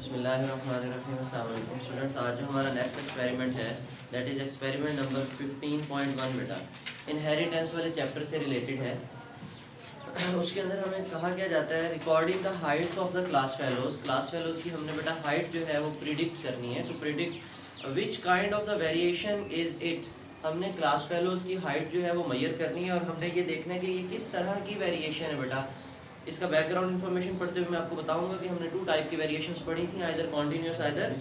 बिस्मिल्लाहिर्रहमानिर्रहीम। अस्सलाम वालेकुम स्टूडेंट्स। आज जो हमारा नेक्स्ट एक्सपेरिमेंट है दैट इज़ एक्सपेरिमेंट नंबर 15.1 बेटा इनहेरिटेंस वाले चैप्टर से रिलेटेड है। उसके अंदर हमें कहा क्या जाता है recording the Heights of the class fellows की हमने बेटा हाइट जो है वो प्रिडिक्ट करनी है। तो predict which kind of the variation is it, हमने क्लास फेलोज़ की हाइट जो है वो मेजर करनी है और हमने ये देखना है कि ये किस तरह की वेरिएशन है बेटा। इसका बैकग्राउंड इन्फॉर्मेशन पढ़ते हुए मैं आपको बताऊंगा कि हमने 2 टाइप की वेरिएशंस पढ़ी थी, either continuous either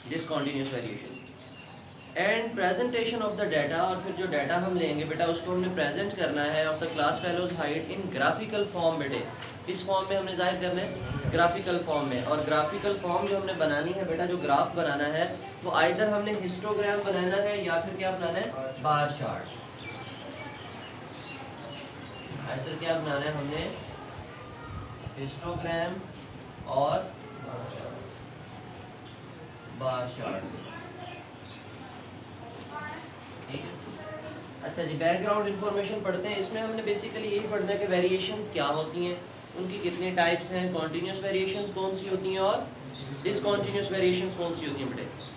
discontinuous variation and presentation of the data. और फिर जो डाटा हम लेंगे बेटा उसको हमने प्रेजेंट करना है of the class fellows height in graphical form. बेटे किस फॉर्म में हमने जाहिर करना है? ग्राफिकल फॉर्म में। और ग्राफिकल फॉर्म जो हमने बनानी है बेटा, जो ग्राफ बनाना है वो आइदर हमने हिस्टोग्राम बनाना है या फिर क्या बनाना है? Bar chart. आइदर क्या बनाना है हमने? हिस्टोग्राम और बार चार्ट। ठीक है, अच्छा जी। बैकग्राउंड इन्फॉर्मेशन पढ़ते हैं। इसमें हमने बेसिकली यही पढ़ना है कि वेरिएशंस क्या होती हैं, उनकी कितने टाइप्स हैं, कॉन्टिन्यूस वेरिएशंस कौन सी होती हैं और डिसकंटिन्यूस वेरिएशंस कौन सी होती हैं। बेटे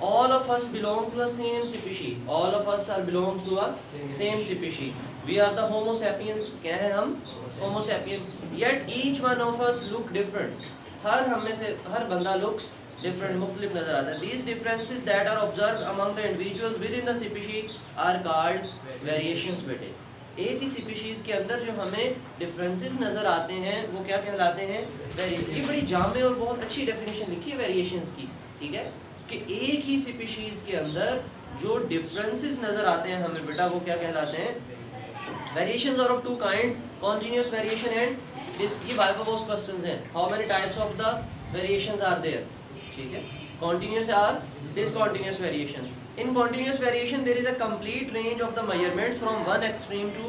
all of us belong to a same species, all of us are belong to a same species, we are the homo sapiens। क्या है हम? homo sapiens, yet each one of us look different। हर हमें से हर बंदा looks different, मुख्तलिफ नजर आता है। these differences that are observed among the individuals within the species are called variations। बेटे एक ही स्पीशीज के अंदर जो हमें डिफरेंसेस नजर आते हैं वो क्या कहलाते हैं? वेरिएशन। ये बड़ी जामे और बहुत अच्छी डेफिनेशन लिखी है वेरिएशंस की। ठीक है कि एक ही स्पीशीज के अंदर जो डिफरेंसेस नजर आते हैं हमें बेटा वो क्या कहलाते हैं? Variations are of 2 kinds, continuous variation and ये वाइवा क्वेश्चंस हैं। How many types of the variations are there? ठीक है, कॉन्टिन्यूस और discontinuous variations. In continuous variation there is a complete range of the measurements from one extreme to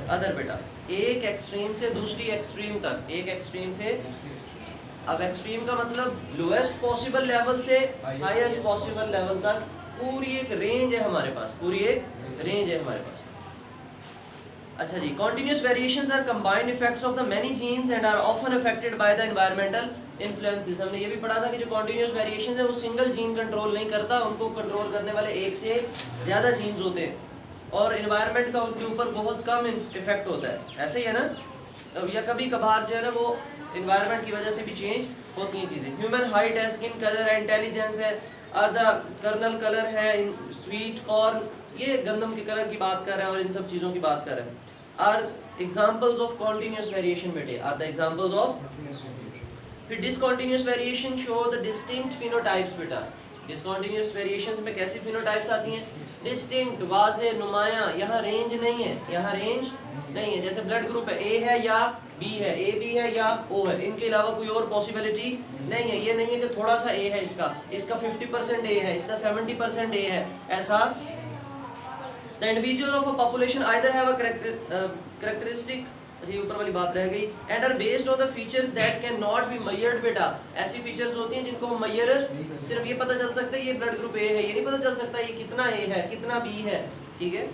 other. बेटा एक extreme से दूसरी extreme तक, एक एक्सट्रीम से, अब एक्सट्रीम का मतलब लोएस्ट पॉसिबल लेवल से हाईएस्ट पॉसिबल लेवल तक पूरी एक रेंज है हमारे पास, पूरी एक रेंज है हमारे पास। अच्छा जी, continuous variations are combined effects of the many genes and are often affected by the environmental influences. हमने ये भी पढ़ा था कि जो कॉन्टिन्यूस वेरिएशंस है वो सिंगल जीन कंट्रोल नहीं करता, उनको कंट्रोल करने वाले एक से ज़्यादा जीन्स होते हैं और एनवायरनमेंट का उनके ऊपर बहुत कम इफेक्ट होता है। ऐसे ही है ना, या कभी कभार जो है ना वो इन्वायरमेंट की वजह से भी चेंज होती हैं चीज़ें। ह्यूमन हाइट है, स्किन कलर है, इंटेलिजेंस है, और द कर्नल कलर है, स्वीट कॉर्न, ये गंदम के कलर की बात कर रहे हैं और इन सब चीज़ों की बात कर रहे हैं। Are examples of continuous variation. बेटे आर द एग्जाम्पल्स ऑफ। फिर discontinuous variation show the distinct phenotypes. बेटा डिसकंटिन्यूस वेरिएशंस में कैसी फिनोटाइप्स आती हैं? डिस्टिंक्ट, वाज़े, नुमायां। यहाँ रेंज नहीं है, यहाँ रेंज नहीं है। जैसे ब्लड ग्रुप है, ए है या बी है, ए बी है या ओ है, इनके अलावा कोई और पॉसिबिलिटी नहीं है। ये नहीं है कि थोड़ा सा ए है इसका 50% ए है, इसका 70% ए है, ऐसा। The individuals of a population either have a characteristic, ये ऊपर वाली बात रह गई, and are based on the features that cannot be measured। बेटा ऐसी फीचर्स होती हैं जिनको हम मेजर, सिर्फ ये पता चल सकता है ये ब्लड ग्रुप ए है, ये नहीं पता चल सकता ये कितना ए है कितना बी है। ठीक है,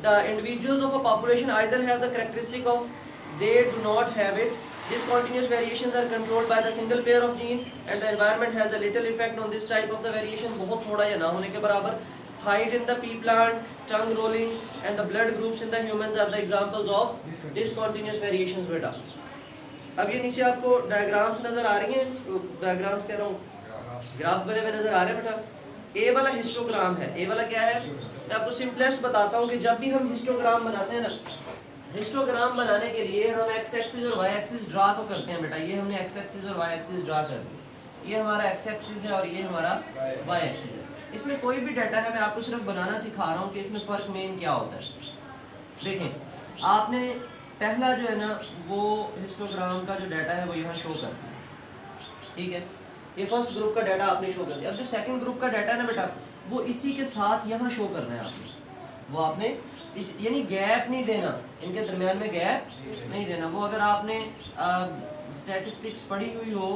the individuals of a population either have the characteristic of they do not have it। Discontinuous variations are controlled by the single pair of gene and the environment has a little effect on this type of the variation। बहुत थोड़ा या ना होने के बराबर। Height in the pea plant, tongue rolling and the blood groups in the humans are the examples of discontinuous variations। बेटा अब ये नीचे आपको डायग्राम्स नजर आ रही हैं, डायग्राम्स कह रहा हूँ, ग्राफ बने हुए नजर आ रहे हैं। बेटा ए वाला हिस्टोग्राम है। ए वाला क्या है? मैं आपको सिंपलेस्ट बताता हूँ कि जब भी हम हिस्टोग्राम बनाते हैं ना, हिस्टोग्राम बनाने के लिए हम एक्स एक्सिस और वाई एक्सिस ड्रा तो करते हैं। बेटा ये हमने एक्स एक्सिस और वाई एक्सिस ड्रा कर दी, ये हमारा एक्स एक्सिस है और ये हमारा वाई एक्सिस है। इसमें कोई भी डाटा है, मैं आपको सिर्फ बनाना सिखा रहा हूँ कि इसमें फ़र्क मेन क्या होता है। देखें, आपने पहला जो है ना वो हिस्टोग्राम का जो डाटा है वो यहाँ शो कर दिया। ठीक है, ये फर्स्ट ग्रुप का डाटा आपने शो कर दिया। अब जो सेकंड ग्रुप का डाटा है ना बेटा वो इसी के साथ यहाँ शो करना है आपने। वो आपने यानी गैप नहीं देना, इनके दरमियान में गैप नहीं देना। वो अगर आपने स्टैटिस्टिक्स पढ़ी हुई हो,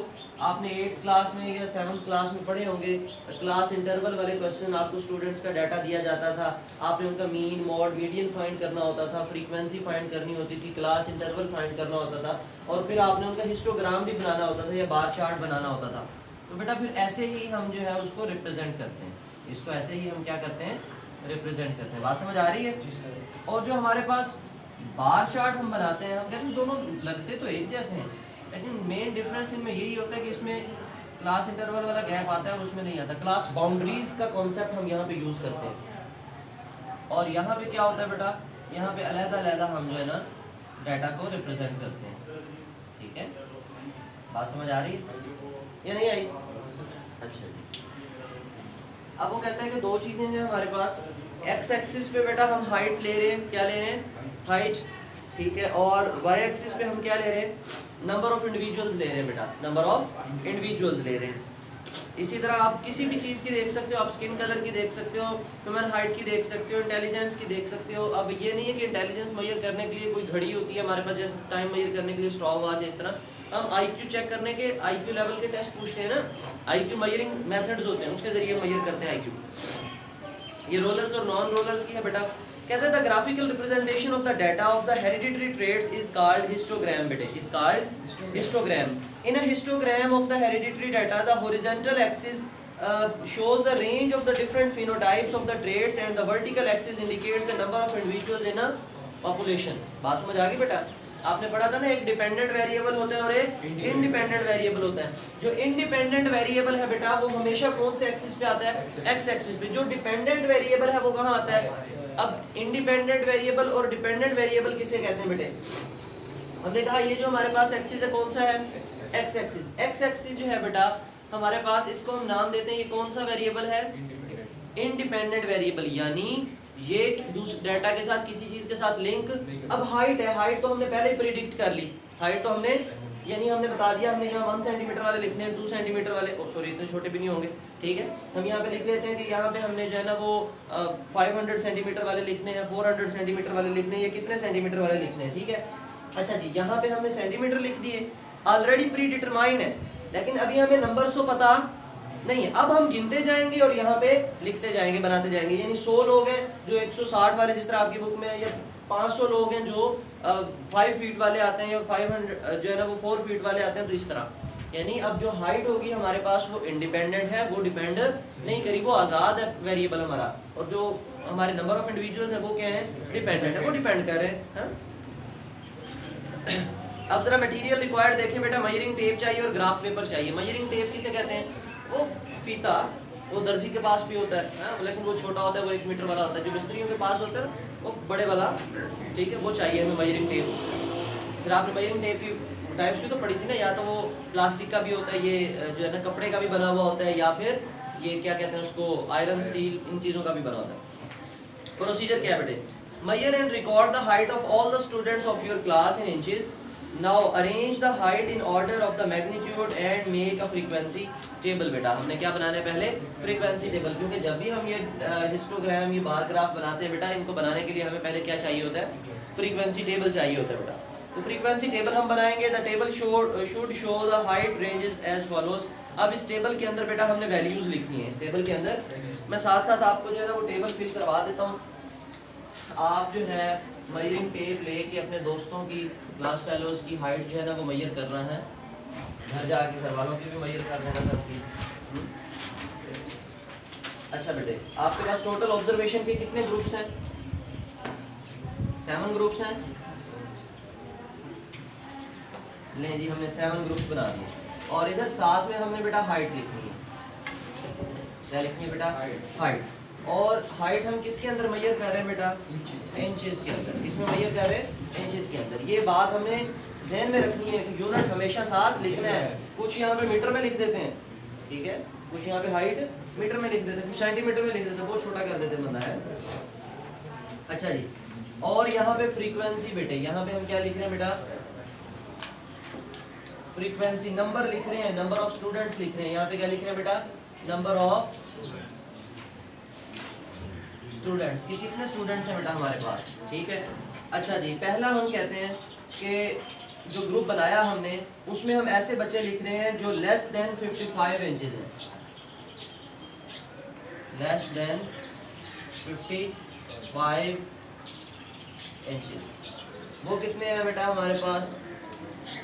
आपने 8th क्लास में या 7th क्लास में पढ़े होंगे, क्लास इंटरवल वाले क्वेश्चन आपको स्टूडेंट्स का डाटा दिया जाता था, आपने उनका मीन मॉड मीडियन फाइंड करना होता था, फ्रीक्वेंसी फाइंड करनी होती थी, क्लास इंटरवल फाइंड करना होता था, और फिर आपने उनका हिस्टोग्राम भी बनाना होता था या बार चार्ट बनाना होता था। तो बेटा फिर ऐसे ही हम जो है उसको रिप्रेजेंट करते हैं, इसको ऐसे ही हम क्या करते हैं, रिप्रेजेंट करते हैं। बात समझ आ रही है? और जो हमारे पास बार चार्ट हम बनाते हैं, हम कहते हैं दोनों लगते तो एक जैसे हैं, लेकिन मेन डिफरेंस इनमें यही होता है कि इसमें क्लास इंटरवल वाला गैप आता है और उसमें नहीं आता। क्लास बाउंड्रीज का कॉन्सेप्ट हम यहाँ पे यूज़ करते हैं, और यहाँ पे क्या होता है बेटा, यहाँ पे अलग-अलग हम जो है ना डाटा को रिप्रेजेंट करते हैं। ठीक है, बात समझ आ रही है या नहीं आई? अच्छा जी, अब वो कहते हैं कि दो चीज़ें हैं हमारे पास। एक्स एक्सिस पे बेटा हम हाइट ले रहे हैं, क्या ले रहे हैं, हाइट, ठीक है, और वाई एक्सिस पे हम क्या ले रहे हैं, नंबर ऑफ इंडिविजुअल्स ले रहे हैं बेटा, नंबर ऑफ इंडिविजुअल्स ले रहे हैं। इसी तरह आप किसी भी चीज़ की देख सकते हो, आप स्किन कलर की देख सकते हो, ह्यूमन हाइट की देख सकते हो, इंटेलिजेंस की देख सकते हो। अब ये नहीं है कि इंटेलिजेंस मेजर करने के लिए कोई घड़ी होती है हमारे पास, जैसे टाइम मेजर करने के लिए स्टॉप वॉच है, इस तरह हम आईक्यू चेक करने के आईक्यू लेवल के टेस्ट पूछते हैं ना, आईक्यू मेजरिंग मेथड्स होते हैं, उसके जरिए मेजर करते हैं आईक्यू। ये रोलर्स और नॉन रोलर्स की है बेटा। कहते हैं the graphical representation of the data of the hereditary traits is called histogram बेटे, is called histogram. In a histogram of the hereditary data the horizontal axis shows the range of the different phenotypes of the traits and the vertical axis indicates the number of individuals in a population। बात समझ आ गई बेटा? आपने पढ़ा था ना, एक dependent variable होता है और एक इंडिपेंडेंट वेरिएबल होता है। जो इंडिपेंडेंट वेरिएबल है बेटा वो हमेशा कौन से एक्सिस पे आता है, एक्स एक्सिस पे। जो डिपेंडेंट वेरिएबल है वो कहाँ आता है? अब इंडिपेंडेंट वेरिएबल और डिपेंडेंट वेरिएबल किसे कहते हैं बेटे? हमने कहा ये जो हमारे पास एक्सिस है कौन सा है, एक्स एक्सिस। एक्स एक्सिस जो है बेटा हमारे पास, इसको हम नाम देते हैं, ये कौन सा वेरिएबल है, इंडिपेंडेंट वेरिएबल, यानी ये दूसरे डाटा के साथ किसी चीज के साथ लिंक। अब हाइट है, हाइट तो हमने पहले ही प्रिडिक्ट कर ली, हाइट तो हमने यानी हमने बता दिया, हमने यहाँ 1 सेंटीमीटर वाले लिखने हैं, 2 सेंटीमीटर वाले, सॉरी इतने छोटे भी नहीं होंगे, ठीक है, हम यहाँ पे लिख लेते हैं कि यहाँ पे हमने जो है ना वो 500 सेंटीमीटर वाले लिखने हैं, 400 सेंटीमीटर वाले लिखने हैं, ये कितने सेंटीमीटर वाले लिखने हैं, ठीक है। अच्छा जी, यहाँ पे हमने सेंटीमीटर लिख दिए, ऑलरेडी प्री डिटरमाइन है, लेकिन अभी हमें नंबर्स तो पता नहीं है। अब हम गिनते जाएंगे और यहाँ पे लिखते जाएंगे, बनाते जाएंगे। यानी 100 लोग हैं जो 160 वाले जिस तरह आपकी बुक में, या 500 लोग हैं जो 5 फीट वाले आते हैं, और 500 जो है ना वो 4 फीट वाले आते हैं, तो इस तरह। यानी अब जो हाइट होगी हमारे पास वो इंडिपेंडेंट है, वो डिपेंड नहीं करी, वो आज़ाद है वेरिएबल हमारा, और जो हमारे नंबर ऑफ इंडिविजुअल्स हैं वो क्या है, डिपेंडेंट है, वो डिपेंड कर रहे हैं। अब जरा मटेरियल रिक्वायर्ड देखें बेटा। मेजरिंग टेप चाहिए और ग्राफ पेपर चाहिए। मेजरिंग टेप किसे कहते हैं? वो फीता, वो दर्जी के पास भी होता है, लेकिन वो छोटा होता है, वो 1 मीटर वाला होता है। जो मिस्त्रियों के पास होता है वो बड़े वाला, ठीक है, वो चाहिए हमें मेजरिंग टेप। फिर आपने मेजरिंग टेप की टाइप्स भी तो पढ़ी थी ना, या तो वो प्लास्टिक का भी होता है, ये जो है ना कपड़े का भी बना हुआ होता है, या फिर ये क्या कहते हैं उसको, आयरन, स्टील, इन चीज़ों का भी बना होता है। प्रोसीजर क्या है बेटे? Measure and record the height of all the students of your class in inches. Now arrange the height in order of the magnitude and make a frequency table। बेटा हमने क्या बनाना है पहले? फ्रीक्वेंसी टेबल, क्योंकि जब भी हम ये हिस्टोग्राम, ये बार ग्राफ बनाते हैं बेटा, इनको बनाने के लिए हमें पहले क्या चाहिए होता है? फ्रीक्वेंसी टेबल चाहिए होता है बेटा। तो फ्रीक्वेंसी टेबल हम बनाएंगे। The table should show the height ranges as follows. अब इस टेबल के अंदर बेटा हमने वैल्यूज लिखनी है। इस टेबल के अंदर मैं साथ साथ आपको जो है ना वो टेबल फिल करवा देता हूँ। आप जो है मेजरिंग टेप लेके अपने दोस्तों की, क्लास फेलोज की हाइट जो है ना वो मेजर करना है, घर जाके घर वालों की भी मेजर कर देना सबकी। अच्छा बेटे, आपके पास टोटल ऑब्जर्वेशन के कितने ग्रुप्स हैं? 7 ग्रुप्स हैं। लें जी, हमने 7 ग्रुप्स बना दिए, और इधर साथ में हमने बेटा हाइट लिखनी है। क्या लिखनी है बेटा? हाइट। और हाइट हम किसके अंदर मेजर कर रहे हैं बेटा? इंचेस के अंदर। इसमें मेजर कर रहे हैं इंचेस के अंदर। ये बात हमने ज़हन में रखनी है कि यूनिट हमेशा साथ लिखना है। कुछ यहाँ पे मीटर में लिख देते हैं, ठीक है, कुछ यहाँ पे हाइट मीटर में लिख देते हैं, कुछ सेंटीमीटर में लिख देते हैं, बहुत छोटा कर देते हैं बंदा है। अच्छा जी, और यहाँ पे फ्रीक्वेंसी बेटे, यहाँ पे हम क्या लिख रहे हैं बेटा? फ्रीक्वेंसी। नंबर लिख रहे हैं, नंबर ऑफ स्टूडेंट्स लिख रहे हैं। यहाँ पे क्या लिख रहे हैं बेटा? नंबर ऑफ स्टूडेंट्स, कि कितने स्टूडेंट्स हैं बेटा हमारे पास, ठीक है। अच्छा जी, पहला हम कहते हैं कि जो ग्रुप बनाया हमने उसमें हम ऐसे बच्चे लिख रहे हैं जो लेस देन 55 इंचेस हैं, लेस देन 55 इंचेस। वो कितने हैं बेटा हमारे पास?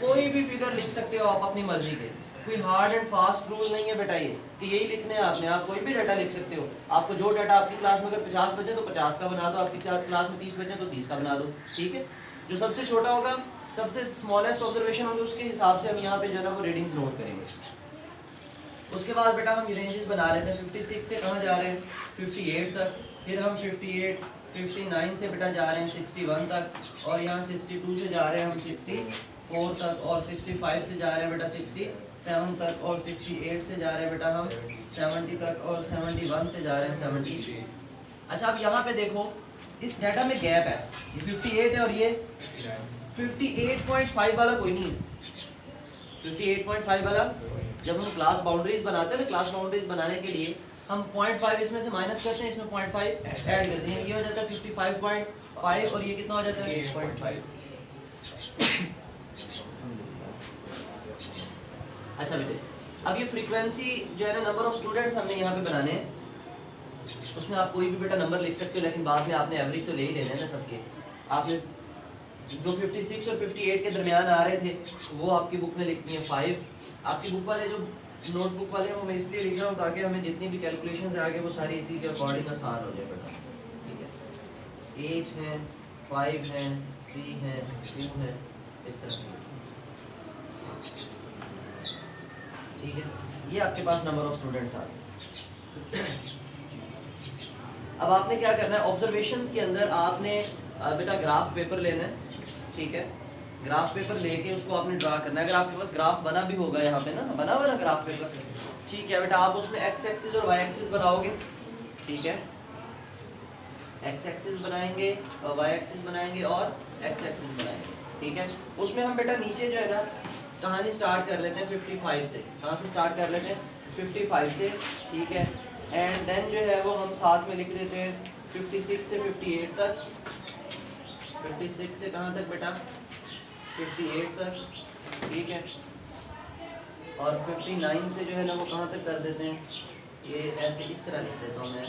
कोई भी फिगर लिख सकते हो आप अपनी मर्जी के, कोई हार्ड एंड फास्ट रूल नहीं है बेटा ये कि यही लिखने हैं आपने। आप कोई भी डाटा लिख सकते हो। आपको जो डाटा आपकी क्लास में अगर 50 बचे तो 50 का बना दो, आपकी क्लास में 30 बचे तो 30 का बना दो, ठीक है। जो सबसे छोटा होगा, सबसे स्मॉलेस्ट ऑब्जर्वेशन होगी, उसके हिसाब से हम यहाँ पे जो है ना वो रीडिंग्स नोट करेंगे। उसके बाद बेटा हम रेंजेस बना लेते हैं। 56 से कहाँ जा रहे हैं? 58 तक। फिर हम 58, 59 से बेटा जा रहे हैं 61 तक, और यहाँ 62 से जा रहे हैं हम 64 तक, और 65 से जा रहे हैं बेटा 67 तक, और 68 से जा रहे हैं बेटा हम 70 तक, और 71 से जा रहे हैं 70। अच्छा, अब यहाँ पे देखो इस डाटा में गैप है, ये 58 है और ये 58.5 वाला कोई नहीं है। 58.5 वाला जब हम क्लास बाउंड्रीज बनाते हैं ना, क्लास बाउंड्रीज बनाने के लिए हम 0.5 इसमें से माइनस करते हैं, इसमें 0.5 ऐड करते हैं, ये हो जाता है 55.5, और ये कितना हो जाता है 8.5। अच्छा बेटे, अब ये फ्रीक्वेंसी जो है ना, नंबर ऑफ स्टूडेंट्स हमने यहाँ पे बनाने हैं, उसमें आप कोई भी बेटा नंबर लिख सकते हो, लेकिन बाद में आपने एवरेज तो ले ही लेना है ना सबके। आपने जो 56 और 58 के दरमियान आ रहे थे वो आपकी बुक में लिखनी है 5। आपकी बुक वाले जो नोटबुक वाले हैं वो मैं इसलिए लिख रहा हूँ ताकि हमें जितनी भी कैलकुलेशंस है आगे वो सारी इसी के अकॉर्डिंग आसान हो जाए बेटा, ठीक है। 8 हैं, 5 हैं, 3 हैं, 2 हैं, इस तरह से, ठीक है। ये आपके पास नंबर ऑफ स्टूडेंट्स आ गए। अब आपने क्या करना है, ऑब्जर्वेशंस के अंदर आपने बेटा ग्राफ पेपर लेना है, ठीक है। ग्राफ पेपर लेके उसको आपने ड्रा करना है। अगर आपके पास ग्राफ बना भी होगा, यहाँ पे ना बना हुआ ना ग्राफ पेपर, ठीक है बेटा, आप उसमें एक्स एक्सिस और वाई एक्सिस बनाओगे, ठीक है। एक्स एक्सिस बनाएंगे और वाई एक्सिस बनाएंगे और एक्स एक्सिस बनाएंगे, ठीक है। उसमें हम बेटा नीचे जो है ना कहानी स्टार्ट कर लेते हैं 55 से। कहाँ से स्टार्ट कर लेते हैं? 55 से, ठीक है। एंड देन जो है वो हम साथ में लिख देते हैं 56 से 58 तक। 56 से कहाँ तक बेटा? 58 तक, ठीक है। और 59 से जो है ना वो कहाँ तक कर देते हैं? ये ऐसे इस तरह लिख देता हूँ मैं,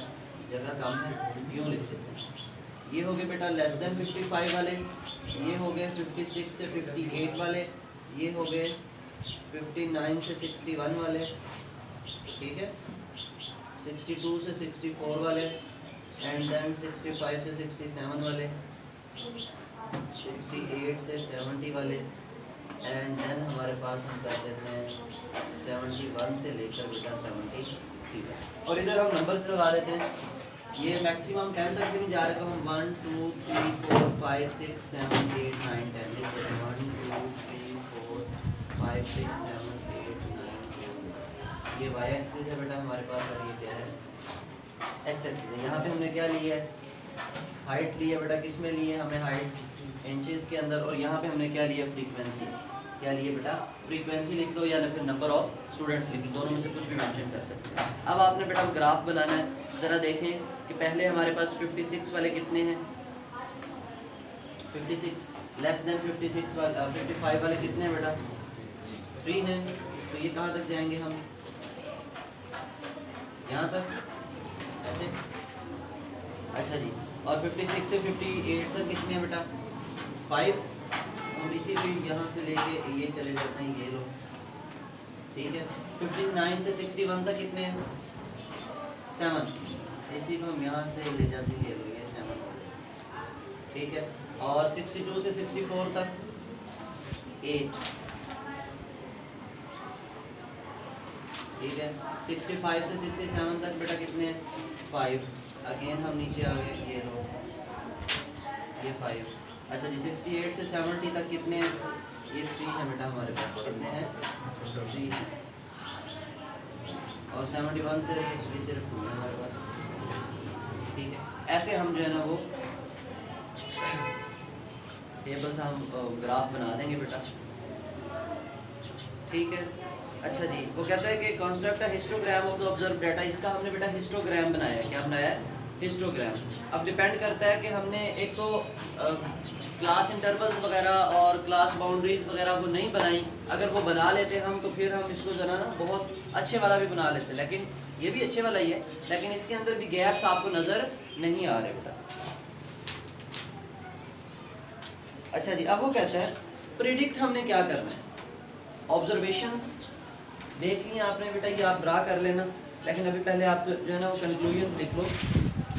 जगह कम है, यूँ लिख देते हैं। ये हो गए बेटा लेस देन 55 वाले, ये हो गए 56 से 58 वाले, ये हो गए 59 से 61 वाले, ठीक है। 62 से 64 वाले, एंड देन 65 से 67 वाले, 68 से 70 वाले, एंड देन हमारे पास हम कर देते हैं 71 से लेकर बेटा 70, ठीक है। और इधर हम नंबर्स लगा देते हैं। ये मैक्सिमम 10 तक भी नहीं जा रहे तो हम 1 2 3 4 5 6 7 8 9 10 लिख देते हैं। 1 2 3 4 5 6 7 8 9 10। ये वाई एक्सिस है बेटा हमारे पास, और ये क्या है? एक्स एक्सिस है। यहाँ पे हमने क्या लिया है? हाइट ली है बेटा। किस में लिए? हमने हाइट इंचेस के अंदर। और यहाँ पे हमने क्या लिया? फ्रीक्वेंसी। क्या लिए बेटा? फ्रीक्वेंसी लिख दो या फिर नंबर ऑफ स्टूडेंट्स लिख दो, दोनों में से कुछ भी मेंशन कर सकते हैं। अब आपने बेटा ग्राफ बनाना है। ज़रा देखें कि पहले हमारे पास 56 वाले कितने हैं? 56 लेस देन 56 वाले 55 वाले कितने हैं बेटा? 3 हैं। तो ये कहाँ तक जाएंगे हम? यहाँ तक, ऐसे। अच्छा जी। और 56 से 58 तक कितने हैं बेटा? 5। हम इसी भी यहाँ से लेके ये चले जाते हैं, ये लो, ठीक है। 59 से 61 तक कितने हैं? 7। इसी को हम यहाँ से ले जाते हैं, ये लो, ये 7 हो गया, ठीक है। और 62 से 64 तक 8, ठीक है। 65 से 67 तक बेटा कितने हैं? 5। अगेन हम नीचे आ गए, ये लो, ये 5। अच्छा जी। 68 से 70 तक कितने हैं? ये 3 है बेटा हमारे पास। कितने हैं? 3 हैं। और 71 से ये सिर्फ 2 है हमारे पास, ठीक है। ऐसे हम जो है ना वो टेबल से हम ग्राफ बना देंगे बेटा, ठीक है। अच्छा जी। वो कहता है कि construct a histogram of the observe data. इसका हमने बेटा हिस्टोग्राम बनाया है। क्या बनाया है? हिस्टोग्राम। अब डिपेंड करता है कि हमने एक तो क्लास इंटरवल्स वगैरह और क्लास बाउंड्रीज वगैरह वो नहीं बनाई, अगर वो बना लेते हम तो फिर हम इसको ज़रा ना बहुत अच्छे वाला भी बना लेते, लेकिन ये भी अच्छे वाला ही है, लेकिन इसके अंदर भी गैप्स आपको नज़र नहीं आ रहे बेटा। अच्छा जी, अब वो कहता है प्रिडिक्ट हमने क्या करना है। ऑब्जर्वेशंस देख लिया आपने बेटा, ये आप ड्रा कर लेना, लेकिन अभी पहले आप जो है ना वो कंक्लूजन्स लिख लो,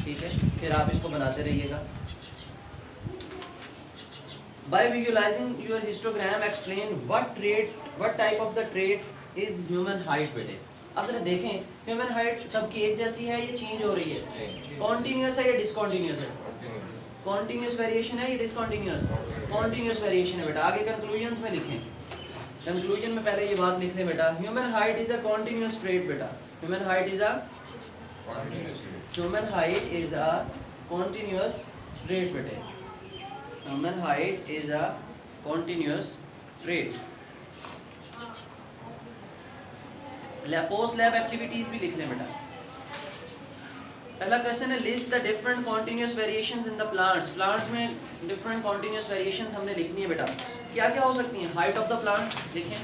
ठीक है, फिर आप इसको बनाते रहिएगा। By visualizing your histogram, explain what type of the trait is human height बेटे। अब जरा देखें, ह्यूमन हाइट सबकी एक जैसी है, ये चेंज हो रही है, कॉन्टीन्यूस है या डिसकॉन्टीन्यूस है, कॉन्टीन्यूस वेरिएशन है या डिसकॉन्टीन्यूस, कॉन्टीन्यूस वेरिएशन है बेटा। आगे कंक्लूजन्स में लिखें, कंक्लूजन में पहले ये बात लिख लें बेटा, human height is a continuous trait बेटा, human height is a continuous trait बेटे, human height is a continuous trait. Post lab activities भी लिख लें बेटा। पहला क्वेश्चन है list the different continuous variations in the plants. Plants में different continuous variations हमने लिखनी है बेटा। क्या क्या हो सकती हैं? हाइट ऑफ द प्लांट लिखें,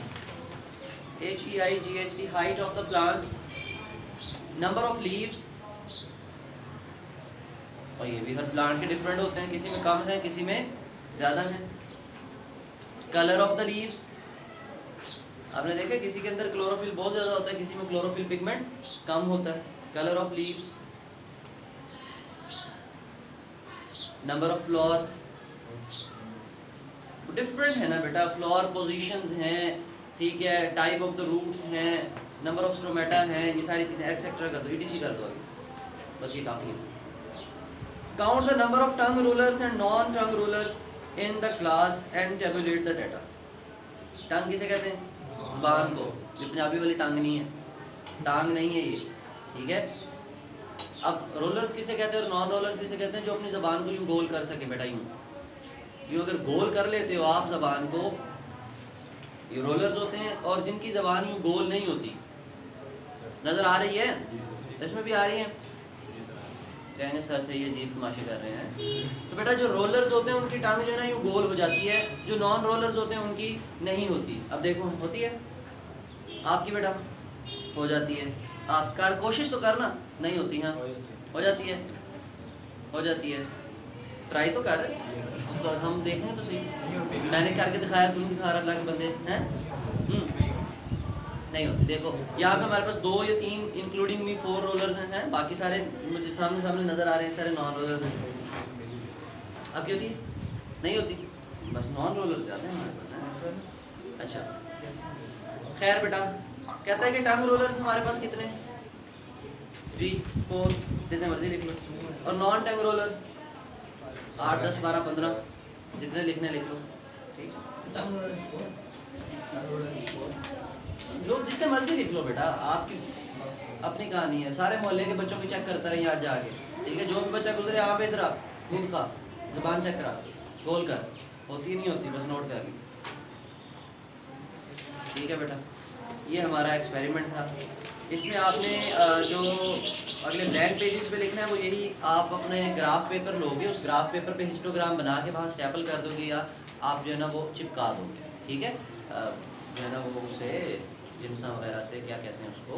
HEIGHT, height of the plant, number of leaves, और ये भी हर प्लांट के डिफरेंट होते हैं, किसी में कम है किसी में ज़्यादा है। कलर ऑफ द लीव्स, आपने देखा किसी के अंदर क्लोरोफिल बहुत ज़्यादा होता है, किसी में क्लोरोफिल पिगमेंट कम होता है। Colour of leaves, number of flowers, different है ना बेटा, फ्लावर पोजीशंस हैं, ठीक है, टाइप ऑफ द रूट्स हैं, नंबर ऑफ स्टोमेटा हैं, ये सारी चीज़ें एक्सेट्रा कर दो, ETC कर दो आगे, बस ये काफ़ी है। Count the number of tongue rollers and non tongue rollers in the class and tabulate the data. Tongue किसे कहते हैं? ज़बान को, ये पंजाबी वाली टंग नहीं है, टांग नहीं है ये, ठीक है। अब रोलर्स किसे कहते हैं और नॉन रोलर्स किसे कहते हैं? जो अपनी ज़बान को यूँ गोल कर सके बेटा, यूँ अगर गोल कर लेते हो आप ज़बान को, ये रोलर्स होते हैं। और जिनकी ज़बान यूँ गोल नहीं होती, नज़र आ रही है, इसमें भी आ रही है, कहेंगे सर से ये अजीब तमाशे कर रहे हैं। तो बेटा जो रोलर्स होते हैं उनकी टांग जो है ना यूँ गोल हो जाती है, जो नॉन रोलर्स होते हैं उनकी नहीं होती। अब देखो होती है आपकी बेटा, हो जाती है, आप कर कोशिश तो करना, नहीं होती, हाँ हो जाती है, हो जाती है, ट्राई तो कर, तो हम देखेंगे तो सही। मैंने करके दिखाया, तुमने दिखा रहा, अल्लाह के बंदे हैं, नहीं होती। देखो यहाँ पे हमारे पास 2 या 3 इंक्लूडिंग मी 4 रोलर्स हैं, बाकी सारे मुझे सामने सामने नज़र आ रहे हैं, सारे नॉन रोलर्स हैं। अब क्या होती है? नहीं होती, बस नॉन रोलर्स जाते हैं हमारे पास। अच्छा खैर बेटा, कहता है कि टंग रोलर्स हमारे पास कितने? 3, 4, जितने मर्जी लिख लो। और नॉन टंग रोलर्स 8, 10, 12, 15, जितने लिखने लिख लो, ठीक, जो जितने मर्जी लिख लो बेटा, आपकी अपनी कहानी है। सारे मोहल्ले के बच्चों की चेक करता रहे आज जाके, ठीक है। जो भी बच्चा गुजरे, आप इधर आ, खुद खा, ज़बान चेक करा, गोल कर, होती नहीं होती, बस नोट कर ली, ठीक है बेटा। ये हमारा एक्सपेरिमेंट था। इसमें आपने जो अगले ब्लैंक पेजेस पे लिखना है वो यही, आप अपने ग्राफ पेपर लोगे, उस ग्राफ पेपर पे हिस्टोग्राम बना के वहाँ स्टेपल कर दोगे, या आप जो है ना वो चिपका दोगे, ठीक है। जो है ना वो उसे जिम्सा वगैरह से, क्या कहते हैं उसको,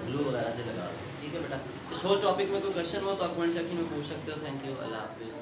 ग्लू वगैरह से लगा दो, ठीक है बेटा। इस होल टॉपिक में कोई क्वेश्चन हो तो आप कमेंट सेक्शन में पूछ सकते हो। थैंक यू, अल्लाह हाफिज़।